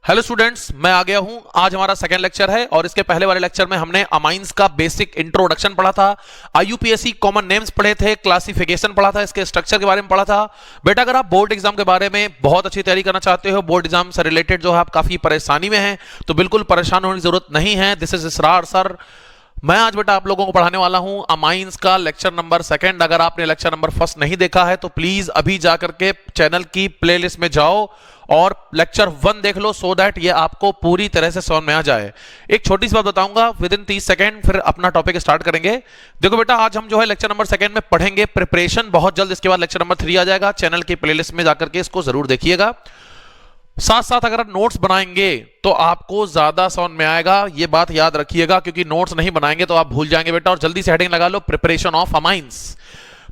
Hello students, मैं आ गया हूं। आज हमारा सेकेंड लेक्चर है और इसके पहले वाले लेक्चर में हमने अमाइंस का बेसिक इंट्रोडक्शन पढ़ा था, आईयूपीएसी कॉमन नेम्स पढ़े थे, क्लासिफिकेशन पढ़ा था, इसके स्ट्रक्चर के बारे में पढ़ा था। बेटा अगर आप बोर्ड एग्जाम के बारे में बहुत अच्छी तैयारी करना चाहते हो, बोर्ड एग्जाम से रिलेटेड जो है आप काफी परेशानी में हैं, तो बिल्कुल परेशान होने की जरूरत नहीं है। This is Israr sir. मैं आज बेटा आप लोगों को पढ़ाने वाला हूं अमाइंस का लेक्चर नंबर सेकंड। अगर आपने लेक्चर नंबर फर्स्ट नहीं देखा है तो प्लीज अभी जाकर के चैनल की प्लेलिस्ट में जाओ और लेक्चर 1 देख लो, सो दैट ये आपको पूरी तरह से समझ में आ जाए। एक छोटी सी बात बताऊंगा विद इन 30 सेकंड, फिर अपना टॉपिक स्टार्ट करेंगे। देखो बेटा, आज हम जो है लेक्चर नंबर सेकंड में पढ़ेंगे प्रिपरेशन। बहुत जल्द इसके बाद लेक्चर नंबर 3 आ जाएगा। चैनल की प्लेलिस्ट में जाकर के इसको जरूर देखिएगा। साथ साथ अगर नोट्स बनाएंगे तो आपको ज्यादा समझ में आएगा, ये बात याद रखिएगा, क्योंकि नोट्स नहीं बनाएंगे तो आप भूल जाएंगे बेटा। और जल्दी से हेडिंग लगा लो, preparation of amines.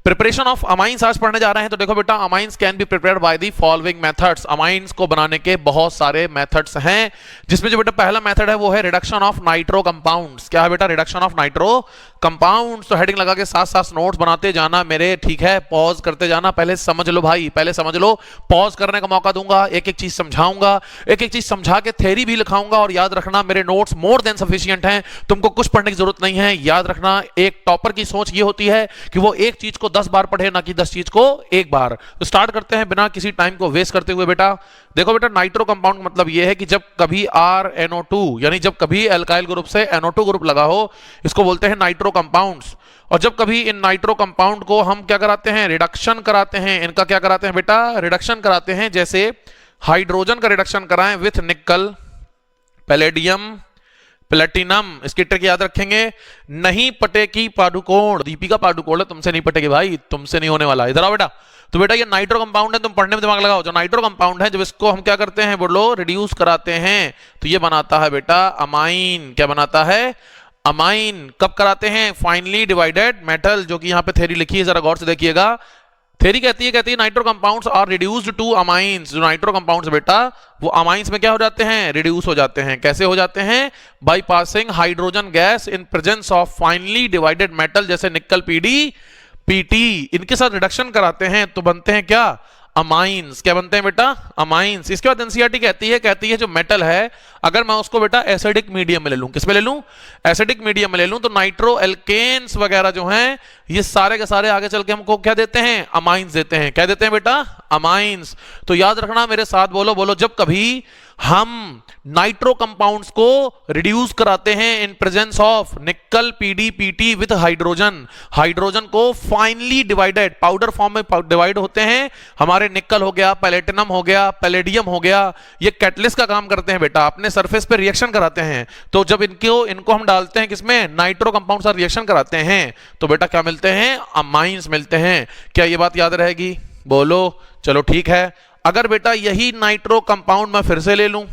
Preparation of amines आज पढ़ने जा रहे हैं। तो देखो बेटा, amines can be prepared by the following methods. Amines को बनाने के बहुत सारे मेथड्स हैं, जिसमें जो बेटा पहला मेथड है वो है रिडक्शन ऑफ नाइट्रो कंपाउंड्स। क्या है बेटा? Reduction of nitro compounds. तो हेडिंग लगा के साथ साथ नोट्स बनाते जाना मेरे, ठीक है? पॉज करते जाना, पहले समझ लो भाई, पहले समझ लो। पॉज करने का मौका दूंगा, एक एक चीज समझाऊंगा, एक एक चीज समझा के थ्योरी भी लिखाऊंगा। और याद रखना, मेरे नोट्स मोर देन सफिशिएंट हैं, तुमको कुछ पढ़ने की जरूरत नहीं है। याद रखना, एक टॉपर की सोच ये होती है कि वो एक चीज को 10 बार पढ़े, ना कि 10 चीज को एक बार। तो स्टार्ट करते हैं बिना किसी टाइम को वेस्ट करते हुए। बेटा देखो बेटा, नाइट्रो कंपाउंड का मतलब ये है कि जब कभी RNO2 यानी जब कभी एल्काइल ग्रुप से NO2 ग्रुप लगा हो, इसको बोलते हैं नाइट्रो कंपाउंड्स। और जब कभी इन नाइट्रो कंपाउंड को हम क्या कराते हैं? रिडक्शन कराते हैं। इनका क्या कराते हैं बेटा? रिडक्शन कराते हैं। जैसे हाइड्रोजन का रिडक्शन कराएं विथ निकल, पैलेडियम, प्लेटिनम। इसकी ट्रिक याद रखेंगे, नहीं पटेगी पादुकोण। दीपिका पादुकोण तुमसे नहीं पटेगी भाई, तुमसे नहीं होने वाला। इधर आओ बेटा। तो बेटा ये नाइट्रो कंपाउंड है, तुम पढ़ने में दिमाग लगाओ। जो नाइट्रो कंपाउंड है, जब इसको हम क्या करते हैं बोलो? रिड्यूस कराते हैं, तो ये बनाता है बेटा अमाइन। क्या बनाता है? अमाइन। कब कराते हैं? फाइनली डिवाइडेड मेटल, जो कि यहां पे थ्योरी लिखी है, जरा गौर से देखिएगा। थ्योरी कहती है nitro compounds are reduced to amines. जो नाइट्रो कंपाउंड्स बेटा वो अमाइंस में क्या हो जाते हैं? रिड्यूस हो जाते हैं। कैसे हो जाते हैं? By passing hydrogen gas in presence of finally divided metal, जैसे निकल पीडी पीटी। इनके साथ रिडक्शन कराते हैं तो बनते हैं क्या? अमाइंस। क्या बनते हैं बेटा? अमाइंस। इसके बाद एनसीईआरटी कहती है जो मेटल है, अगर मैं उसको बेटा एसिडिक मीडियम में ले लूं, किस में ले लूं? एसिडिक मीडियम में ले लूं, तो नाइट्रो एल्केन्स वगैरह जो हैं, ये सारे के सारे आगे चल के हमको क्या देते हैं? अमाइंस देते हैं। क्या देते हैं बेटा? अमाइंस। तो याद रखना, मेरे साथ बोलो बोलो, जब कभी हम नाइट्रो कंपाउंड्स को रिड्यूस कराते हैं इन प्रेजेंस ऑफ निकल PDPT विद हाइड्रोजन, हाइड्रोजन को फाइनली डिवाइडेड पाउडर फॉर्म में डिवाइड होते हैं, हमारे निकल हो गया, पैलेटिनम हो गया, पैलेडियम हो गया, ये कैटलिस्ट का काम करते हैं बेटा, अपने सरफेस पे रिएक्शन कराते हैं। तो जब इनको हम डालते हैं किसमें? नाइट्रो कंपाउंड्स और रिएक्शन कराते हैं, तो बेटा क्या मिलते हैं? अमाइंस मिलते हैं। क्या ये बात याद रहेगी? बोलो। चलो ठीक है। अगर बेटा यही नाइट्रो कंपाउंड मैं फिर से ले लूं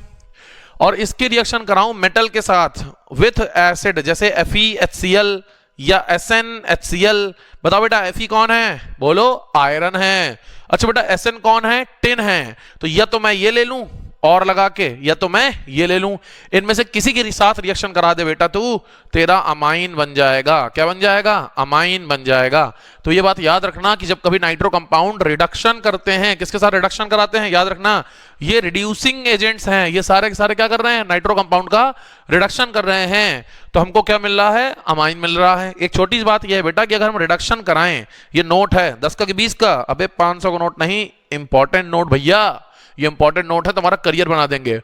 और इसकी रिएक्शन कराऊं मेटल के साथ विथ एसिड, जैसे FeHCl या SnHCl, बताओ बेटा Fe कौन है? बोलो, आयरन है। अच्छा बेटा Sn कौन है? टिन है। तो या तो मैं ये ले लूं और लगा के, या तो मैं ये ले लूं, इनमें से किसी के साथ रिएक्शन करा दे बेटा तू, तेरा अमाइन बन जाएगा। क्या बन जाएगा? अमाइन बन जाएगा। तो ये बात याद रखना कि जब कभी नाइट्रो कंपाउंड रिडक्शन करते हैं, किसके साथ रिडक्शन कराते हैं? याद रखना, ये रिड्यूसिंग एजेंट्स हैं, ये सारे के सारे क्या कर रहे हैं? नाइट्रो कंपाउंड का रिडक्शन कर रहे हैं। तो हमको क्या मिल रहा है? अमाइन मिल रहा है। एक छोटी सी बात यह है बेटा कि अगर हम रिडक्शन कराएं, ये नोट है 10 का कि 20 का, अबे 500 का नोट नहीं, इंपॉर्टेंट नोट भैया, ये इंपॉर्टेंट नोट है, तुम्हारा करियर बना देंगे।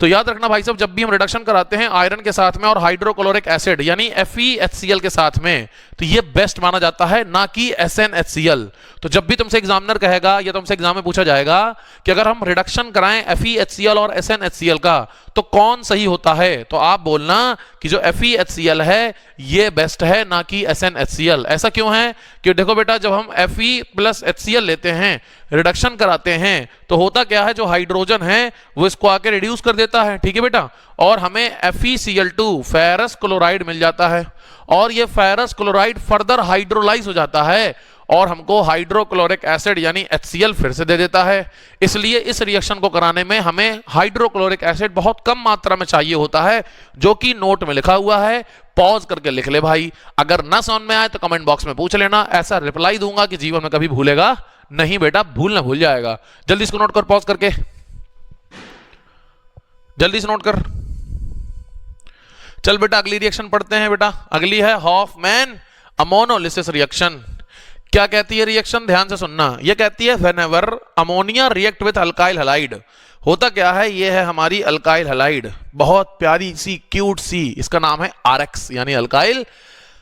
तो याद रखना भाई साहब, जब भी हम रिडक्शन कराते हैं आयरन के साथ में और हाइड्रोक्लोरिक एसिड यानी FeHCl के साथ में, तो ये बेस्ट माना जाता है, ना कि SnHCl। तो जब भी तुमसे एग्जामिनर कहेगा या तुमसे एग्जाम में पूछा जाएगा कि अगर हम रिडक्शन कराएं FeHCl और SnHCl का, तो कौन सही होता है, तो आप बोलना कि जो FeHCl है ये बेस्ट है, ना कि SnHCl। ऐसा क्यों है? कि देखो बेटा, जब हम Fe प्लस HCl लेते हैं, रिडक्शन कराते हैं, तो होता क्या है? जो हाइड्रोजन है वो इसको आके रिड्यूस कर देता है, ठीक है बेटा, और हमें FeCl2 फेरस क्लोराइड मिल जाता है, और ये फेरस क्लोराइड फर्दर हाइड्रोलाइज हो जाता है और हमको हाइड्रोक्लोरिक एसिड यानी HCl फिर से दे देता है। इसलिए इस रिएक्शन को कराने में हमें हाइड्रोक्लोरिक एसिड बहुत कम मात्रा में चाहिए होता है, जो कि नोट में लिखा हुआ है। पॉज करके लिख ले भाई, अगर ना समझ में आए तो कमेंट बॉक्स में पूछ लेना, ऐसा रिप्लाई दूंगा कि जीवन में कभी भूलेगा नहीं बेटा, भूल जाएगा। जल्दी इसको नोट कर, पॉज करके। जल्दी से नोट कर। चल बेटा अगली रिएक्शन पढ़ते हैं बेटा। अगली है हॉफमैन अमोनोलिसिस रिएक्शन। क्या कहती है रिएक्शन, ध्यान से सुनना। ये कहती है whenever ammonia react with alkyl halide. होता क्या है, ये है हमारी अल्काइल हैलाइड, बहुत प्यारी सी क्यूट सी, इसका नाम है आरएक्स यानी अल्काइल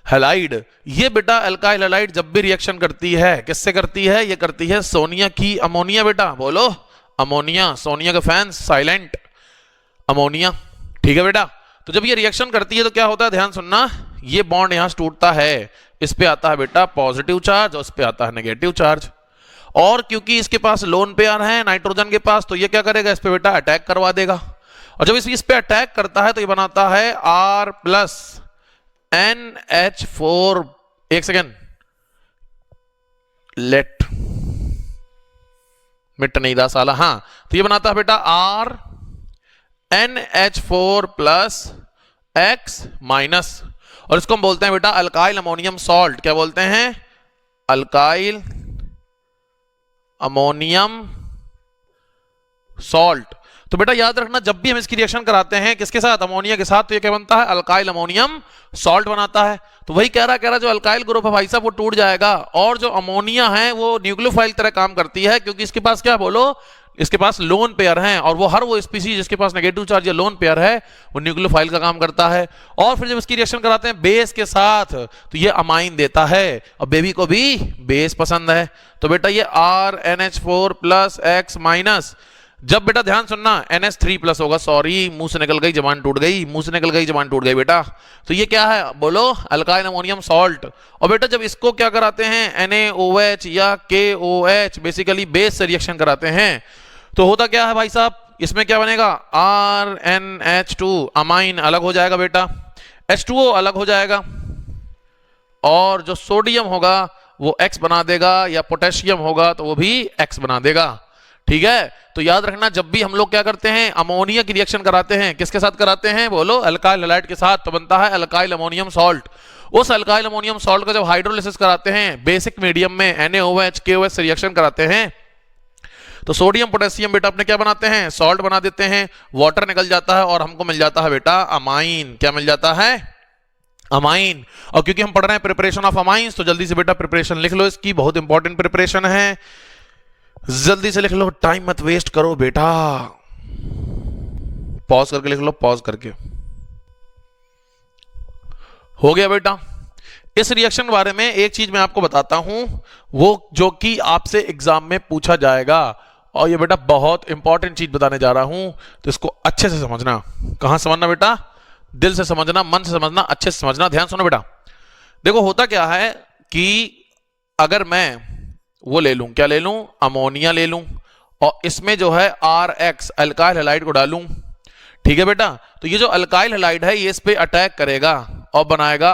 हैलाइड। ये बेटा अल्काइल हैलाइड जब भी रिएक्शन करती है, किससे करती है, ये करती है सोनिया की अमोनिया। बेटा बोलो अमोनिया, सोनिया के फैंस साइलेंट, अमोनिया। ठीक है बेटा, तो जब ये रिएक्शन करती है तो क्या होता है, ध्यान सुनना। ये बॉन्ड यहां से टूटता है, इस पे आता है बेटा पॉजिटिव चार्ज और इस पे आता है नेगेटिव चार्ज। और क्योंकि इसके पास लोन पेयर है नाइट्रोजन के पास, तो ये क्या करेगा, इस पे बेटा अटैक करवा देगा। और जब इस पे अटैक करता है तो ये बनाता है R प्लस NH4। एक सेकेंड, लेट मिट नहीं रहा साला। हाँ, तो ये बनाता है बेटा R NH4 plus X minus, और इसको हम बोलते हैं बेटा अल्काइल अमोनियम सॉल्ट। क्या बोलते हैं, अल्काइल अमोनियम सॉल्ट। तो बेटा याद रखना, जब भी हम इसकी रिएक्शन कराते हैं किसके साथ, अमोनिया के साथ, तो ये क्या बनता है, अल्काइल अमोनियम सॉल्ट बनाता है। तो वही कह रहा जो अल्काइल ग्रुप है भाई साहब वो टूट जाएगा, और जो अमोनिया है वो न्यूक्लियोफाइल तरह काम करती है, क्योंकि इसके पास क्या बोलो, इसके पास लोन पेयर हैं, और वो हर वो स्पीसीज जिसके पास नेगेटिव चार्ज या लोन पेयर है वो न्यूक्लियोफाइल का काम करता है। और फिर जब इसकी रिएक्शन कराते हैं बेस के साथ तो ये अमाइन देता है, और बेबी को भी बेस पसंद है। तो बेटा ये RNH4 प्लस X माइनस, जब बेटा ध्यान सुनना NH3 प्लस होगा, सॉरी मुंह से निकल गई जबान टूट गई, मुंह से निकल गई जबान टूट गई बेटा। तो ये क्या है बोलो, अल्काइल अमोनियम सॉल्ट। और बेटा जब इसको क्या कराते हैं NaOH या KOH, बेसिकली बेस से रिएक्शन कराते हैं, तो होता क्या है भाई साहब, इसमें क्या बनेगा, RNH2 अमाइन अलग हो जाएगा बेटा, H2O अलग हो जाएगा, और जो सोडियम होगा वो X बना देगा, या पोटेशियम होगा तो वो भी X बना देगा। ठीक है, तो याद रखना जब भी हम लोग क्या करते हैं, अमोनिया की रिएक्शन कराते हैं, किसके साथ कराते हैं बोलो, अल्काइल हैलाइड के साथ, तो बनता है अल्काइल अमोनियम सॉल्ट। उस अल्काइल अमोनियम सॉल्ट का जब हाइड्रोलिसिस कराते हैं बेसिक मीडियम में NaOH KOH से रिएक्शन कराते हैं, तो सोडियम पोटेशियम बेटा अपने क्या बनाते हैं, सॉल्ट बना देते हैं, वाटर निकल जाता है और हमको मिल जाता है बेटा अमाइन। क्या मिल जाता है, अमाइन। और क्योंकि हम पढ़ रहे हैं प्रिपरेशन ऑफ अमाइंस, तो जल्दी से बेटा प्रिपरेशन लिख लो इसकी, बहुत इंपॉर्टेंट प्रिपरेशन है, जल्दी से लिख लो, टाइम मत वेस्ट करो बेटा। पॉज करके लिख लो, पॉज करके। हो गया बेटा। इस रिएक्शन के बारे में एक चीज मैं आपको बताता हूं, वो जो कि आपसे एग्जाम में पूछा जाएगा, और ये बेटा बहुत इंपॉर्टेंट चीज बताने जा रहा हूं, तो इसको अच्छे से समझना। कहां समझना बेटा, दिल से समझना, मन से समझना, अच्छे से समझना। ध्यान सुनो बेटा, देखो होता क्या है कि अगर मैं वो ले लूं, क्या ले लूं, अमोनिया ले लूं, और इसमें जो है RX अल्काइल हैलाइड को डालूं। ठीक है बेटा, तो ये जो अल्काइल हैलाइड है ये इस पे अटैक करेगा और बनाएगा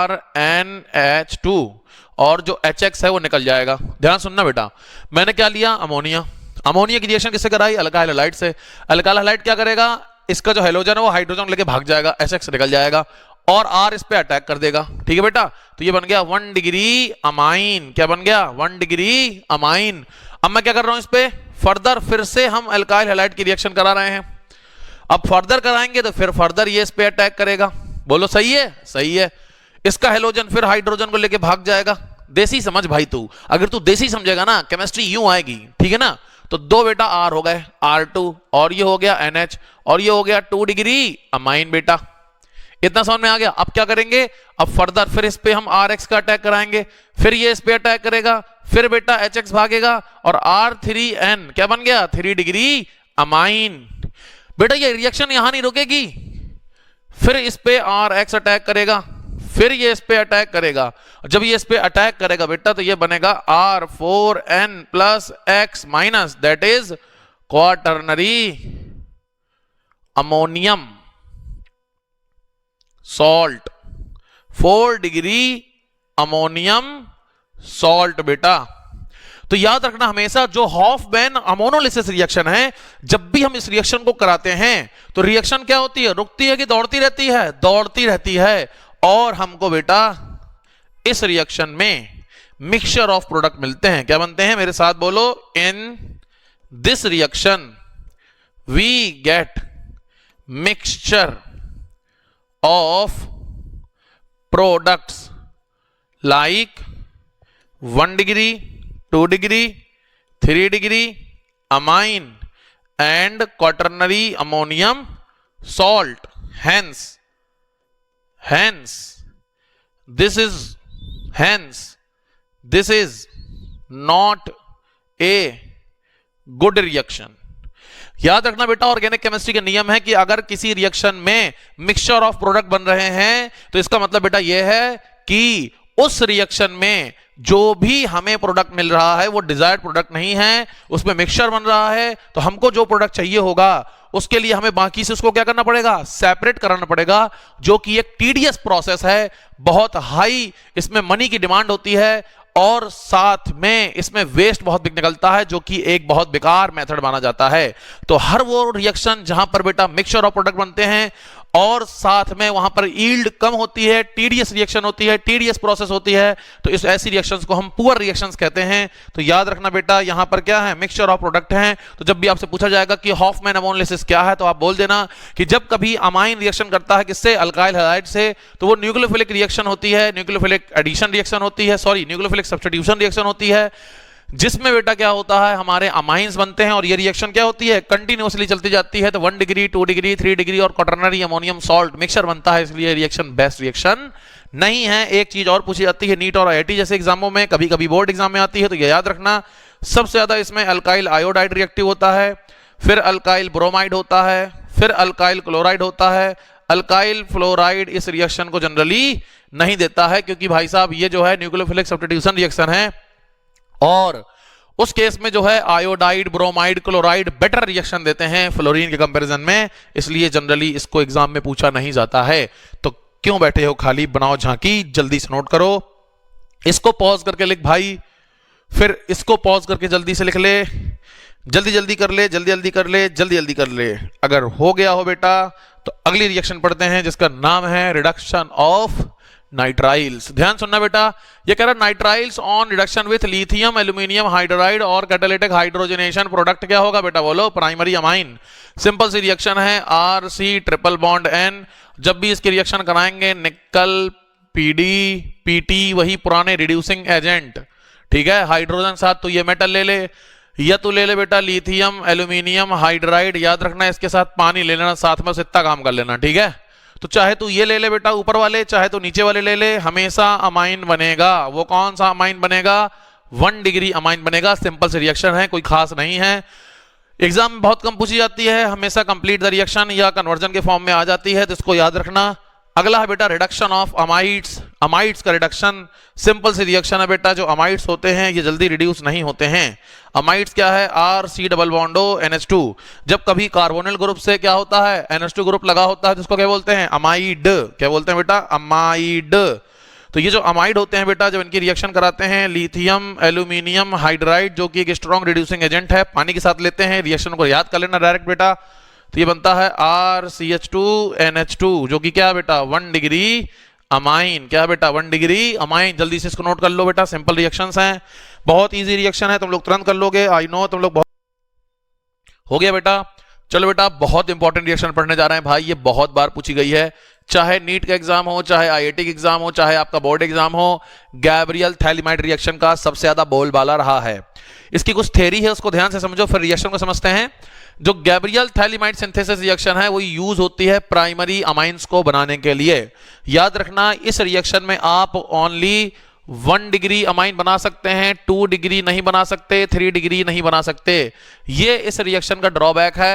RNH2, और जो HX है वो निकल जाएगा। ध्यान सुनना बेटा, मैंने क्या लिया, अमोनिया। अमोनिया की रिएक्शन किससे कराई, अल्काइल हैलाइड से। अल्काइल हैलाइड क्या करेगा, इसका जो हैलोजन है वो हाइड्रोजन लेके भाग जाएगा, HX निकल जाएगा, और R इस पे अटैक कर देगा। ठीक है बेटा, तो ये बन गया 1 डिग्री अमाइन। क्या बन गया, 1 डिग्री अमाइन। अब मैं क्या कर रहा हूं, इस पे फर्दर फिर से हम अल्काइल हैलाइड की रिएक्शन करा रहे हैं। अब फर्दर कराएंगे तो फिर फर्दर ये इस पे अटैक करेगा। बोलो सही है, सही है। इसका हैलोजन फिर हाइड्रोजन को लेके भाग जाएगा। देसी समझ भाई तू, अगर तू देसी समझेगा ना केमिस्ट्री यूं आएगी। ठीक है ना, तो दो बेटा R हो गए, R2, और ये हो गया NH, और ये हो गया 2 डिग्री अमाइन बेटा। इतना समझ में आ गया। अब क्या करेंगे, अब फर्दर फिर इस पे हम RX का अटैक कराएंगे, फिर ये इस पे अटैक करेगा, फिर बेटा HX भागेगा, और R3N क्या बन गया, 3 डिग्री अमाइन। बेटा ये रिएक्शन यहां नहीं रुकेगी, फिर इस पे RX अटैक करेगा, फिर ये इस पे अटैक करेगा। जब ये इस पे अटैक करेगा बेटा तो ये बनेगा R4N plus X minus, that is quaternary ammonium salt, 4 degree ammonium salt बेटा। तो याद रखना हमेशा, जो हॉफमैन अमोनोलिसिस रिएक्शन है, जब भी हम इस रिएक्शन को कराते हैं तो रिएक्शन क्या होती है, रुकती है कि दौड़ती रहती है, दौड़ती रहती है। और हमको बेटा इस रिएक्शन में मिक्सचर ऑफ प्रोडक्ट मिलते हैं। क्या बनते हैं, मेरे साथ बोलो, in this reaction we get mixture of products like 1 degree, 2 degree, 3 degree amine and quaternary ammonium salt. Hence this is not a good reaction. याद रखना बेटा, ऑर्गेनिक केमिस्ट्री के नियम है कि अगर किसी रिएक्शन में मिक्सचर ऑफ प्रोडक्ट बन रहे हैं तो इसका मतलब बेटा यह है कि उस रिएक्शन में जो भी हमें प्रोडक्ट मिल रहा है वो डिजायर्ड प्रोडक्ट नहीं है, उसमें मिक्सचर बन रहा है। तो हमको जो प्रोडक्ट चाहिए होगा उसके लिए हमें बाकी से उसको क्या करना पड़ेगा, सेपरेट कराना पड़ेगा, जो कि एक टीडियस प्रोसेस है, बहुत हाई इसमें मनी की डिमांड होती है और साथ में इसमें वेस्ट बहुत बिग निकलता है, जो कि एक बहुत बेकार मेथड माना जाता है। तो हर वो रिएक्शन जहां पर बेटा मिक्सचर ऑफ प्रोडक्ट बनते हैं और साथ में वहां पर यील्ड कम होती है, टीडीएस रिएक्शन होती है, टीडीएस प्रोसेस होती है, तो इस ऐसी रिएक्शंस को हम पुअर रिएक्शंस कहते हैं। तो याद रखना बेटा, यहां पर क्या है, मिक्सचर ऑफ प्रोडक्ट हैं। तो जब भी आपसे पूछा जाएगा कि हॉफमैन अमोनोलिसिस क्या है, तो आप बोल देना कि जब कभी अमाइन रिएक्शन करता है किससे, अल्काइल हैलाइड से, तो वो न्यूक्लियोफिलिक रिएक्शन होती है, न्यूक्लियोफिलिक एडिशन रिएक्शन होती है, सॉरी न्यूक्लियोफिलिक सब्स्टिट्यूशन रिएक्शन होती है, जिसमें बेटा क्या होता है, हमारे अमाइंस बनते हैं और ये रिएक्शन क्या होती है, कंटिन्यूअसली चलती जाती है। तो 1 डिग्री, 2 डिग्री, 3 डिग्री और क्वाटरनरी अमोनियम सॉल्ट मिक्सचर बनता है, इसलिए रिएक्शन बेस्ट रिएक्शन नहीं है। एक चीज और पूछी जाती है नीट और आईआईटी जैसे एग्जामों में, कभी कभी बोर्ड एग्जाम में आती है, तो ये याद रखना, सबसे ज्यादा इसमें अल्काइल आयोडाइड रिएक्टिव होता है, फिर अल्काइल ब्रोमाइड होता है, फिर अल्काइल क्लोराइड होता है। अल्काइल फ्लोराइड इस रिएक्शन को जनरली नहीं देता है, क्योंकि भाई साहब ये जो है न्यूक्लियोफिलिक सब्स्टिट्यूशन रिएक्शन है और उस केस में जो है iodide, bromide, chloride better reaction देते हैं फ्लोरीन के कंपैरिजन में, इसलिए जनरली इसको एग्जाम में पूछा नहीं जाता है। तो क्यों बैठे हो खाली, बनाओ झांकी, जल्दी से नोट करो, इसको पॉज करके लिख भाई, फिर इसको पॉज करके जल्दी से लिख ले, जल्दी जल्दी कर ले, जल्दी जल्दी कर ले, जल्दी जल्दी कर ले। अगर हो गया हो बेटा तो अगली रिएक्शन पढ़ते हैं जिसका नाम है रिडक्शन ऑफ नाइट्राइल्स। ध्यान सुनना बेटा, ये कह रहा है nitriles on reduction with lithium aluminium hydride और कैटालिटिक हाइड्रोजनेशन प्रोडक्ट क्या होगा बेटा, बोलो, प्राइमरी अमाइन। सिंपल सी रिएक्शन है, RC ट्रिपल बॉन्ड N। जब भी इसकी रिएक्शन कराएंगे निकल PD PT, वही पुराने रिड्यूसिंग एजेंट, ठीक है, हाइड्रोजन साथ, तो ये मेटल ले ले, या तो ले ले बेटा लिथियम एल्यूमिनियम हाइड्राइड, याद रखना इसके साथ पानी ले लेना साथ में, इतना काम कर लेना, ठीक है। तो चाहे तू ये ले ले बेटा ऊपर वाले, चाहे तो नीचे वाले ले ले, हमेशा अमाइन बनेगा। वो कौन सा अमाइन बनेगा, 1 डिग्री अमाइन बनेगा। सिंपल से रिएक्शन है, कोई खास नहीं है, एग्जाम में बहुत कम पूछी जाती है, हमेशा कंप्लीट द रिएक्शन या कन्वर्जन के फॉर्म में आ जाती है, तो इसको याद रखना। अगला है बेटा रिडक्शन ऑफ अमाइड्स। अमाइड्स का रिडक्शन सिंपल सी रिएक्शन है बेटा, जो अमाइड्स होते हैं ये जल्दी रिड्यूस नहीं होते हैं। अमाइड्स क्या है, RC डबल बॉन्डो NH2। जब कभी कार्बोनिल ग्रुप से क्या होता है, NH2 ग्रुप लगा होता है, जिसको क्या बोलते हैं, अमाइड। क्या बोलते हैं बेटा, अमाइड। तो ये जो अमाइड होते हैं बेटा, जब इनकी रिएक्शन कराते हैं लिथियम एल्यूमिनियम हाइड्राइड, जो कि एक स्ट्रॉन्ग रिड्यूसिंग एजेंट है, पानी के साथ लेते हैं, रिएक्शन को याद कर लेना डायरेक्ट बेटा। तो ये बनता है RCH2 NH2, जो कि क्या बेटा 1 डिग्री अमाइन। क्या बेटा 1 डिग्री अमाइन। जल्दी से इसको नोट कर लो बेटा, सिंपल रिएक्शंस हैं, बहुत इजी रिएक्शन है, तुम लोग तुरंत कर लोगे, आई नो तुम लोग बहुत हो गया बेटा। चलो बेटा, बहुत इंपॉर्टेंट रिएक्शन पढ़ने जा रहे हैं भाई, ये बहुत बार पूछी गई है, चाहे नीट का एग्जाम हो, चाहे आईआईटी का एग्जाम हो, चाहे आपका बोर्ड एग्जाम हो, गैब्रियल थैलिमाइड रिएक्शन का सबसे ज्यादा बोलबाला रहा है। इसकी कुछ थ्योरी है, उसको ध्यान से समझो, फिर रिएक्शन को समझते हैं। जो गैब्रियल थैलिमाइड सिंथेसिस रिएक्शन है वो यूज होती है प्राइमरी अमाइंस को बनाने के लिए। याद रखना, इस रिएक्शन में आप ओनली 1 डिग्री अमाइन बना सकते हैं, 2 डिग्री नहीं बना सकते, 3 डिग्री नहीं बना सकते। ये इस रिएक्शन का ड्रॉबैक है,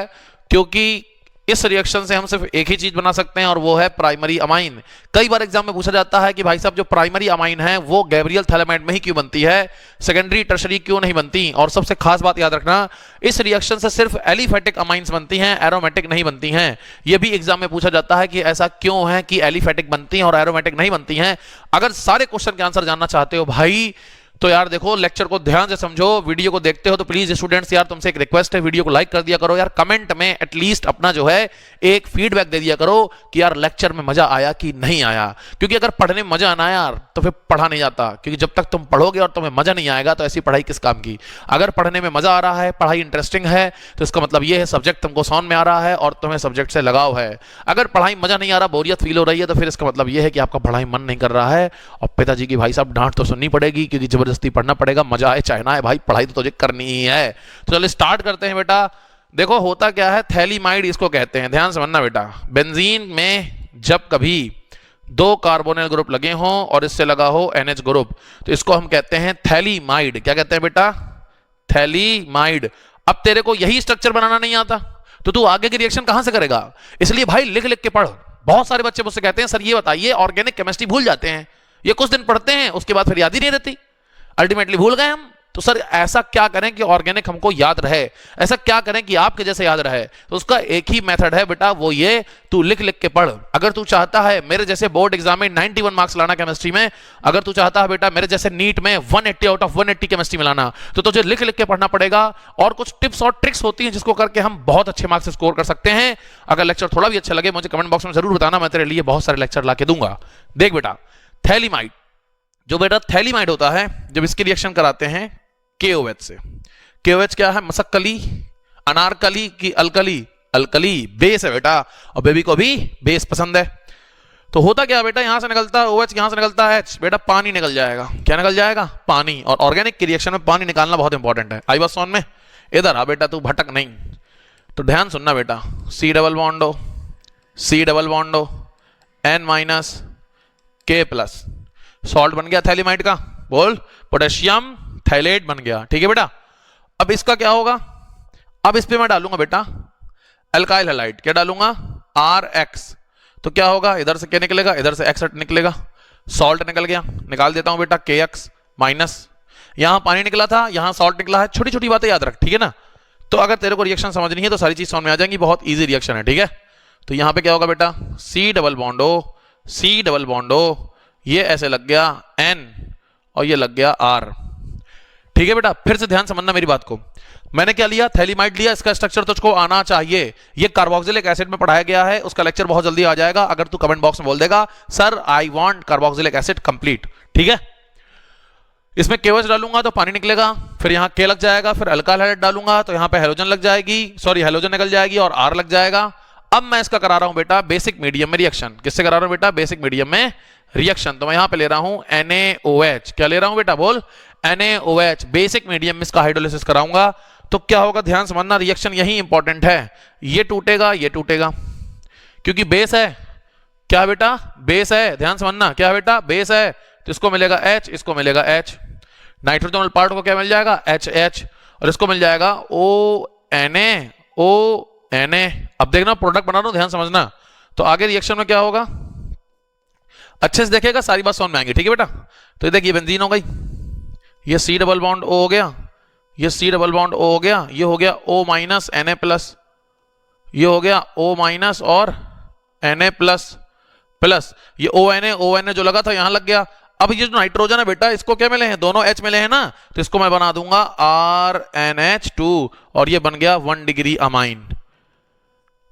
क्योंकि इस रिएक्शन से हम सिर्फ एक ही चीज बना सकते हैं और वो है प्राइमरी अमाइन। कई बार एग्जाम में पूछा जाता है कि भाई साहब जो प्राइमरी अमाइन है वो गैब्रियल थैलेमाइड में ही क्यों बनती है, सेकेंडरी टर्शरी क्यों नहीं बनती। और सबसे खास बात याद रखना, इस रिएक्शन से सिर्फ एलिफेटिक अमाइंस बनती हैं, एरोमेटिक नहीं बनती हैं। यह भी एग्जाम में पूछा जाता है कि ऐसा क्यों है कि एलिफेटिक बनती हैं और एरोमेटिक नहीं बनती हैं। अगर सारे क्वेश्चन के आंसर जानना चाहते हो भाई, तो यार देखो, लेक्चर को ध्यान से समझो, वीडियो को देखते हो तो प्लीज स्टूडेंट्स यार तुमसे एक रिक्वेस्ट है, वीडियो को लाइक कर दिया करो यार, कमेंट में एटलीस्ट अपना जो है एक फीडबैक दे दिया करो कि यार लेक्चर में मजा आया कि नहीं आया। क्योंकि अगर पढ़ने में मजा आना यार तो फिर पढ़ा नहीं जाता, क्योंकि जब तक तुम पढ़ोगे और तुम्हें मजा नहीं आएगा तो ऐसी पढ़ाई किस काम की। अगर पढ़ने में मजा आ रहा है, पढ़ाई इंटरेस्टिंग है, तो इसका मतलब ये है सब्जेक्ट तुमको समझ में आ रहा है और तुम्हें सब्जेक्ट से लगाव है। अगर पढ़ाई मजा नहीं आ रहा, बोरियत फील हो रही है, तो फिर इसका मतलब ये है कि आपका पढ़ाई मन नहीं कर रहा है और पिताजी की भाई साहब डांट तो सुननी पड़ेगी, क्योंकि जबरदस्ती पढ़ना पड़ेगा, मजा आए चाहे ना आए भाई, पढ़ाई तो तुझे करनी ही है। तो चलिए स्टार्ट करते हैं बेटा। देखो होता क्या है, थैलीमाइड इसको कहते हैं, ध्यान समझना बेटा। बेंजीन में जब कभी दो कार्बोनिल ग्रुप लगे हों और इससे लगा हो NH ग्रुप, तो इसको हम कहते हैं थैलीमाइड। क्या कहते हैं बेटा? थैलीमाइड। अब तेरे को यही स्ट्रक्चर बनाना नहीं आता तो तू आगे की रिएक्शन कहां से करेगा? इसलिए भाई लिख लिख के पढ़। बहुत सारे बच्चे मुझसे कहते हैं सर ये बताइए, ऑर्गेनिक केमिस्ट्री भूल जाते हैं, ये कुछ दिन पढ़ते हैं उसके बाद फिर याद ही नहीं रहती, अल्टीमेटली भूल गए हम। तो सर ऐसा क्या करें कि ऑर्गेनिक हमको याद रहे, ऐसा क्या करें कि आपके जैसे याद रहे? तो उसका एक ही मेथड है बेटा, वो ये, तू लिख लिख के पढ़। अगर तू चाहता है मेरे जैसे बोर्ड एग्जाम में 91 मार्क्स लाना केमिस्ट्री में, अगर तू चाहता है बेटा मेरे जैसे नीट में 180 आउट ऑफ 180 केमिस्ट्री में लाना, तो तुझे लिख लिख के पढ़ना पड़ेगा। और कुछ टिप्स और ट्रिक्स होती हैं जिसको करके हम बहुत अच्छे मार्क्स स्कोर कर सकते हैं। अगर लेक्चर थोड़ा भी अच्छा लगे मुझे कमेंट बॉक्स में जरूर बताना, मैं तेरे लिए बहुत सारे लेक्चर ला के दूंगा। देख बेटा, थैलीमाइड, जो बेटा थैलीमाइड होता है, जब इसकी रिएक्शन कराते हैं KOH से। KOH क्या है? मसक्कली, अनारकली की अल्कली, अल्कली बेस है बेटा, और बेबी को भी बेस पसंद है। तो होता क्या बेटा, यहां से निकलता है OH, यहां से निकलता है H, बेटा पानी निकल जाएगा। क्या निकल जाएगा? पानी। और ऑर्गेनिक की रिएक्शन में पानी निकालना बहुत इंपॉर्टेंट है। आई बात समझ में? इधर आ बेटा, तू भटक नहीं। तो ध्यान सुनना बेटा, C double bond O, C double bond O, N- K+, salt बन गया थैलीमाइड का। बोल, पोटेशियम थैलेट बन गया। ठीक है बेटा, अब इसका क्या होगा? अब इस पे मैं डालूंगा बेटा अल्काइल हैलाइड। क्या डालूंगा? RX। तो क्या होगा? इधर से क्या निकलेगा? इधर से X निकलेगा, सॉल्ट निकल गया। निकाल देता हूं बेटा KX माइनस, यहां पानी निकला था, यहां सॉल्ट निकला है। छोटी छोटी बातें याद रख, ठीक है ना? तो अगर तेरे को रिएक्शन समझनी है तो सारी चीज समझ में आ जाएंगी, बहुत ईजी रिएक्शन है। ठीक है, तो यहां पे क्या होगा बेटा? C double bond O, C double bond O, ये ऐसे लग गया N और ये लग गया R। ठीक है बेटा, फिर से ध्यान समझना मेरी बात को। मैंने क्या लिया? थैलीमाइड लिया। इसका स्ट्रक्चर तुझको आना चाहिए। ये कार्बोक्सिलिक एसिड में पढ़ाया गया है, उसका लेक्चर बहुत जल्दी आ जाएगा। अगर तू कमेंट बॉक्स में बोल देगा sir I want carboxylic acid complete, ठीक है? इसमें KOH डालूंगा तो पानी निकलेगा, फिर यहां K लग जाएगा, फिर अल्काइल हैलाइड डालूंगा तो यहां पे हैलोजन लग जाएगी, सॉरी हैलोजन निकल जाएगी और R लग जाएगा। अब मैं इसका करा रहा हूं बेटा बेसिक मीडियम में रिएक्शन। किससे करा रहा हूं बेटा? बेसिक मीडियम में रिएक्शन। तो मैं यहां पे ले रहा हूं NaOH। क्या ले रहा हूं बेटा? बोल, NaOH। बेसिक मीडियम में इसका हाइड्रोलिसिस कराऊंगा तो क्या होगा? ध्यान समझना, रिएक्शन यही इंपॉर्टेंट है। ये टूटेगा, ये टूटेगा, क्योंकि बेस है। क्या बेटा? बेस है। ध्यान समझना, क्या बेटा? बेस है। तो इसको मिलेगा H, इसको मिलेगा H। नाइट्रोजनल पार्ट को क्या मिल जाएगा? HH, और इसको मिल जाएगा ONA। अब देखना प्रोडक्ट बना रहा हूं, ध्यान समझना। तो आगे रिएक्शन में क्या होगा अच्छे से देखेगा, सारी बात समझ में आएंगी। ठीक है बेटा, तो ये देखिए बेंजीन हो गई, ये C डबल बॉन्ड O हो गया, ये C डबल बॉन्ड O हो गया, ये हो गया O माइनस Na+, ये हो गया O माइनस और Na+, ये ONA जो लगा था यहां लग गया। अब ये जो नाइट्रोजन है बेटा, इसको क्या मिले हैं? दोनों H मिले हैं ना, तो इसको मैं बना दूंगा RNH2 और ये बन गया 1 डिग्री अमाइन।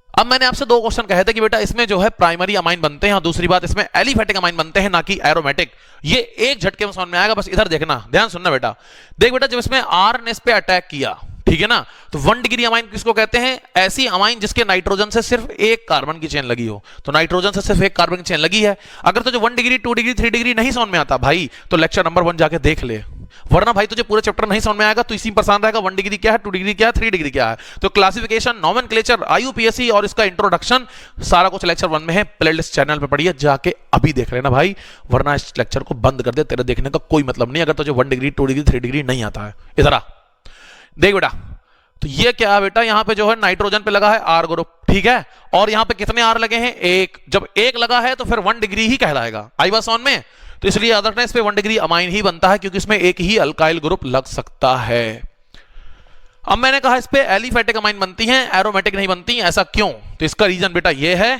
अब मैंने आपसे दो क्वेश्चन कहे थे कि बेटा इसमें जो है प्राइमरी अमाइन बनते हैं और दूसरी बात इसमें एलिफेटिक अमाइन बनते हैं, ना कि एरोमेटिक। ये एक झटके में समझ में आएगा, बस इधर देखना, ध्यान सुनना बेटा। देख बेटा, जब इसमें R ने इस पे अटैक किया, ठीक है ना, तो 1 डिग्री अमाइन किसको कहते हैं? ऐसी अमाइन जिसके नाइट्रोजन से सिर्फ एक कार्बन की चेन लगी हो। तो नाइट्रोजन से सिर्फ एक कार्बन की चेन लगी है। अगर तुझे 1 डिग्री 2 डिग्री 3 डिग्री नहीं समझ में आता भाई, तो लेक्चर नंबर 1 जाके देख ले, वरना भाई तुझे पूरे चैप्टर नहीं समझ में आएगा। तो इसी में परेशान रहेगा 1 डिग्री क्या है, 2 डिग्री क्या है, 3 डिग्री क्या है। तो क्लासिफिकेशन, नोमेनक्लेचर, IUPAC और इसका इंट्रोडक्शन सारा कुछ लेक्चर 1 में है। प्लेलिस्ट चैनल पे पढ़िए, जाके अभी देख लेना भाई, वरना इस लेक्चर को बंद कर दे, तेरे देखने का कोई मतलब नहीं अगर तुझे 1 डिग्री 2 डिग्री 3 डिग्री नहीं आता है। इधर आ, देख बेटा, तो ये क्या है बेटा? यहां पे जो है नाइट्रोजन पे लगा है R ग्रुप, ठीक है, और यहां पे कितने R लगे हैं? एक। जब एक लगा है तो फिर 1 डिग्री ही कहलाएगा। आई बात समझ में? तो इसलिए याद रखना, इस पे 1 डिग्री अमाइन ही बनता है, क्योंकि इसमें एक ही अल्काइल ग्रुप लग सकता है। अब मैंने कहा इस पे एलिफेटिक अमाइन बनती हैं, एरोमेटिक नहीं बनती। ऐसा क्यों? तो इसका रीजन बेटा ये है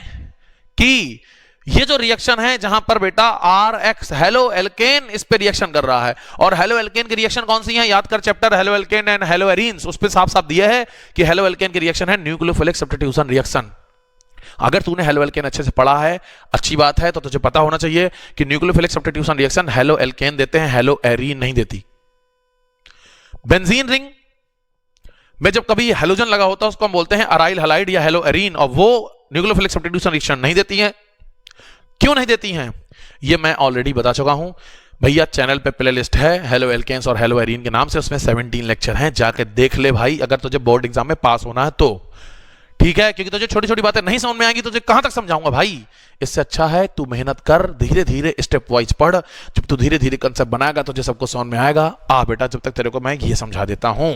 कि ये जो रिएक्शन है जहां पर बेटा RX हेलो एल्केन इस पे रिएक्शन कर रहा है, और हेलो एल्केन की रिएक्शन कौन सी है, याद कर chapter halo alkane and hello arenes, उस पे साफ साफ दिया है कि हेलो एल्केन की रिएक्शन है न्यूक्लियोफिलिक सब्स्टिट्यूशन रिएक्शन। अगर तूने हेलो एल्केन अच्छे से पढ़ा है, अच्छी बात है, तो तुझे पता होना चाहिए कि nucleophilic substitution reaction halo alkane देते हैं, हेलो एरीन नहीं देती। बेंजीन रिंग में जब कभी हेलोजन लगा होता है उसको हम बोलते हैं अराइल हैलाइड या हेलो एरीन, और वो न्यूक्लियोफिलिक सब्स्टिट्यूशन रिएक्शन नहीं देती है। क्यों नहीं देती हैं, ये मैं ऑलरेडी बता चुका हूं भैया, चैनल पे प्लेलिस्ट है हेलो एल्केन्स और हेलो एरीन के नाम से, उसमें 17 लेक्चर हैं, जाके देख ले भाई, अगर तुझे बोर्ड एग्जाम में पास होना है तो। ठीक है, क्योंकि तुझे छोटी छोटी बातें नहीं समझ में आएंगी, तुझे कहां तक समझाऊंगा भाई। इससे अच्छा है तू मेहनत कर, धीरे धीरे स्टेप वाइज पढ़, जब तू धीरे धीरे कंसेप्ट बनाएगा तुझे सबको समझ में आएगा। आ बेटा, जब तक तेरे को मैं ये समझा देता हूं।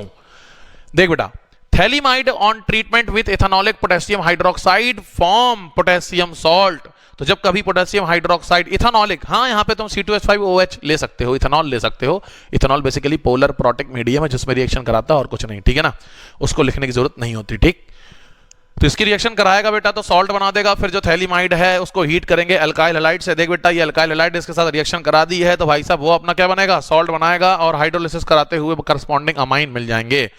देख बेटा, phthalimide on treatment with ethanolic potassium hydroxide form potassium salt. तो जब कभी पोटेशियम हाइड्रोक्साइड इथेनॉलिक, हाँ यहाँ पे तुम C2H5OH ले सकते हो, इथेनॉल ले सकते हो। Ethanol basically polar protic medium है जिसमें रिएक्शन कराता है और कुछ नहीं, ठीक है ना, उसको लिखने की जरूरत नहीं होती। ठीक, तो इसकी रिएक्शन कराएगा बेटा तो सॉल्ट बना देगा। फिर जो थैलीमाइड है उसको हीट करेंगे अल्काइल हैलाइड से। देख बेटा, ये अल्काइल हैलाइड इसके साथ रिएक्शन करा दी है, तो भाई साहब वो अपना क्या बनेगा, सॉल्ट बनाएगा, और हाइड्रोलिसिस कराते हुए करस्पॉन्डिंग अमाइन मिल जाएंगे।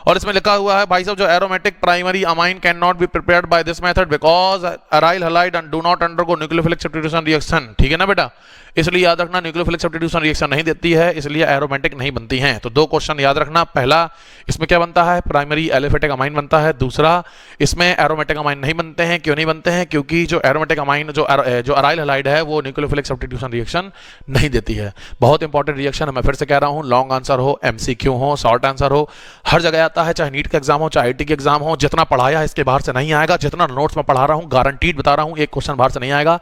और इसमें लिखा हुआ है भाई साहब, जो aromatic primary amine can not be prepared by this method because aryl halide and do not undergo nucleophilic substitution reaction. ठीक है ना बेटा, इसलिए याद रखना न्यूक्लियोफिलिक सब्स्टिट्यूशन रिएक्शन नहीं देती है, इसलिए एरोमेटिक नहीं बनती हैं। तो दो क्वेश्चन याद रखना, पहला इसमें क्या बनता है, प्राइमरी एलिफेटिक अमाइन बनता है, दूसरा इसमें एरोमेटिक अमाइन नहीं बनते हैं। क्यों नहीं बनते हैं, क्योंकि जो एरोमेटिक अमाइन जो अराइल हैलाइड है वो न्यूक्लियोफिलिक सब्स्टिट्यूशन रिएक्शन नहीं देती है। बहुत इंपॉर्टेंट रिएक्शन है, मैं फिर से कह रहा हूं, लॉन्ग आंसर हो, MCQ हो, शॉर्ट आंसर हो, हर जगह आता है, चाहे नीट का एग्जाम हो, चाहे IT के एग्जाम हो। जितना पढ़ाया इसके बाहर से नहीं आएगा, जितना नोट्स में पढ़ा रहा हूं गारंटीड बता रहा हूं, एक क्वेश्चन बाहर से नहीं आएगा।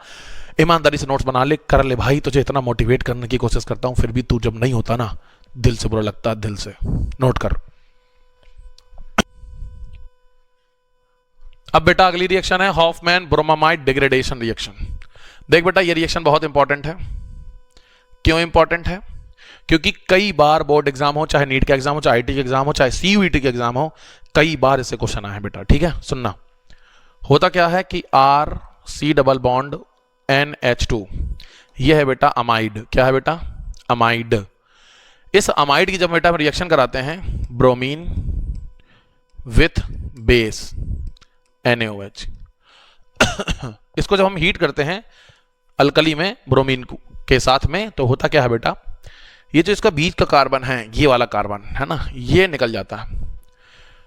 ईमानदारी से नोट्स बना ले, कर ले भाई, तुझे इतना मोटिवेट करने की कोशिश करता हूं, फिर भी तू जब नहीं होता ना, दिल से बुरा लगता है, दिल से। नोट कर। अब बेटा अगली रिएक्शन है हॉफमैन ब्रोमामाइड डिग्रेडेशन रिएक्शन। देख बेटा, ये रिएक्शन बहुत इंपॉर्टेंट है। क्यों इंपॉर्टेंट है, क्योंकि कई बार बोर्ड एग्जाम हो, चाहे नीट का एग्जाम हो, चाहे IT के एग्जाम हो, चाहे CUET के एग्जाम हो, कई बार इससे क्वेश्चन आए बेटा। ठीक है, सुनना। होता क्या है कि RC डबल बॉन्ड NH2, यह है बेटा अमाइड। क्या है बेटा, अमाइड। इस अमाइड की जब बेटा हम रिएक्शन कराते हैं ब्रोमीन विथ बेस NaOH, इसको जब हम हीट करते हैं अल्कली में ब्रोमीन के साथ में, तो होता क्या है बेटा, ये जो इसका बीच का कार्बन है, ये वाला कार्बन है ना, ये निकल जाता है।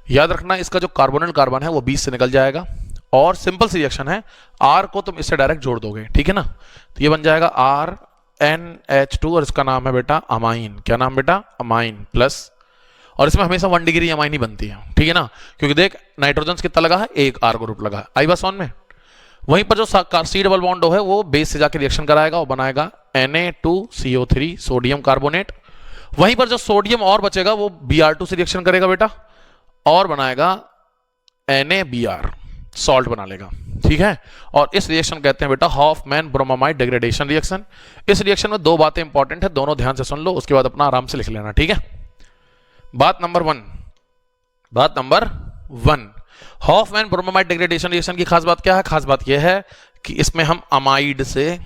याद रखना, इसका जो कार्बोनिल कार्बन है वो बीच से निकल जाएगा, और सिंपल सी रिएक्शन है, R को तुम इससे डायरेक्ट जोड़ दोगे, ठीक है ना, तो ये बन जाएगा RNH2, और इसका नाम है बेटा अमाइन। क्या नाम बेटा, अमाइन प्लस, और इसमें हमेशा 1 डिग्री अमाइन ही बनती है, ठीक है ना, क्योंकि देख नाइट्रोजन कितना लगा है, एक R ग्रुप लगा है, आई बात समझ में। वहीं पर जो C डबल बॉन्ड है वो बेस से जाके रिएक्शन कराएगा और बनाएगा Na2CO3 सोडियम कार्बोनेट। वहीं पर जो सोडियम और बचेगा वो Br2 से रिएक्शन करेगा बेटा और बनाएगा NaBr, सॉल्ट बना लेगा। ठीक है, और इस रिएक्शन कहते हैं बेटा हॉफमैन ब्रोमामाइड डिग्रेडेशन रिएक्शन। इस रिएक्शन में दो बातें इंपॉर्टेंट है, दोनों ध्यान से सुन लो, उसके बाद अपना आराम से लिख लेना। ठीक है, बात number 1, Hofmann bromamide degradation reaction की खास बात क्या है, खास बात यह है कि इसमें हम अमाइड से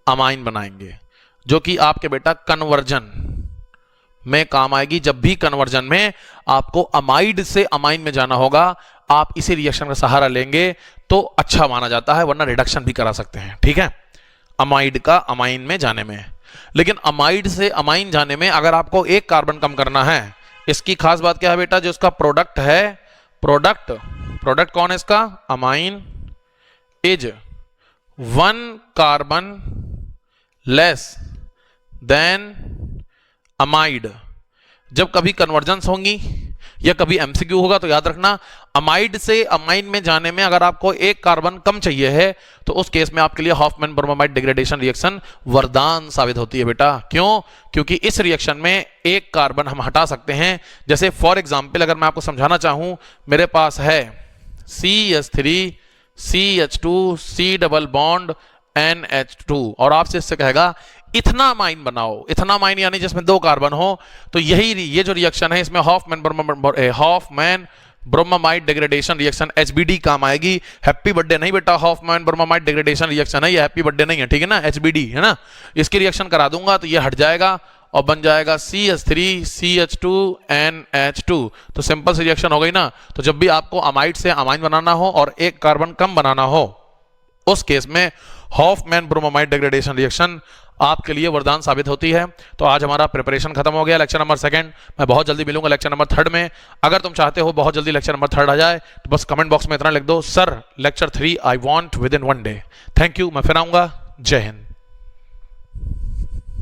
अमाइन बनाएंगे, जो कि आपके बेटा कन्वर्जन में काम आएगी। जब भी कन्वर्जन में आपको अमाइड से अमाइन में जाना होगा, आप इसी रिएक्शन का सहारा लेंगे तो अच्छा माना जाता है, वरना रिडक्शन भी करा सकते हैं। ठीक है, अमाइड का अमाइन में जाने में। लेकिन अमाइड से अमाइन जाने में अगर आपको एक कार्बन कम करना है, इसकी खास बात क्या है बेटा, जो इसका प्रोडक्ट है, प्रोडक्ट कौन है इसका, amine is 1 carbon less than amide. जब कभी कन्वर्जेंस होंगी या कभी MCQ होगा तो याद रखना, अमाइड से अमाइन में जाने में अगर आपको एक कार्बन कम चाहिए है तो उस केस में आपके लिए हॉफमैन ब्रोमामाइड डिग्रेडेशन रिएक्शन वरदान साबित होती है बेटा। क्यों, क्योंकि इस रिएक्शन में एक कार्बन हम हटा सकते हैं। जैसे फॉर एग्जांपल अगर मैं आपको समझाना चाहूं, मेरे पास है CH3 CH2 C double bond NH2 और आपसे इससे कहेगा इथना अमाइन बनाओ, इथना अमाइन यानी जिसमें 2 कार्बन हो, तो ये जो रिएक्शन है इसमें Hofmann bromamide degradation reaction HBD काम आएगी। हैप्पी बर्थडे नहीं बेटा, हॉफमैन ब्रोमामाइड डिग्रेडेशन रिएक्शन है, ये हैप्पी बर्थडे नहीं है, ठीक है ना, HBD है ना। इसकी रिएक्शन करा दूंगा तो ये हट जाएगा और बन जाएगा CH3CH2NH2। तो सिंपल सी रिएक्शन हो गई ना। तो जब भी आपको अमाइड से अमाइन बनाना हो और एक कार्बन कम बनाना हो, उस केस में हॉफमैन ब्रोमामाइड डिग्रेडेशन रिएक्शन आपके लिए वरदान साबित होती है। तो आज हमारा प्रिपरेशन खत्म हो गया, लेक्चर नंबर 2। मैं बहुत जल्दी मिलूंगा लेक्चर नंबर 3 में। अगर तुम चाहते हो बहुत जल्दी लेक्चर नंबर 3 आ जाए तो बस कमेंट बॉक्स में इतना लिख दो, sir lecture 3 I want with in 1 day. Thank you, मैं फिर आऊंगा। जय हिंद।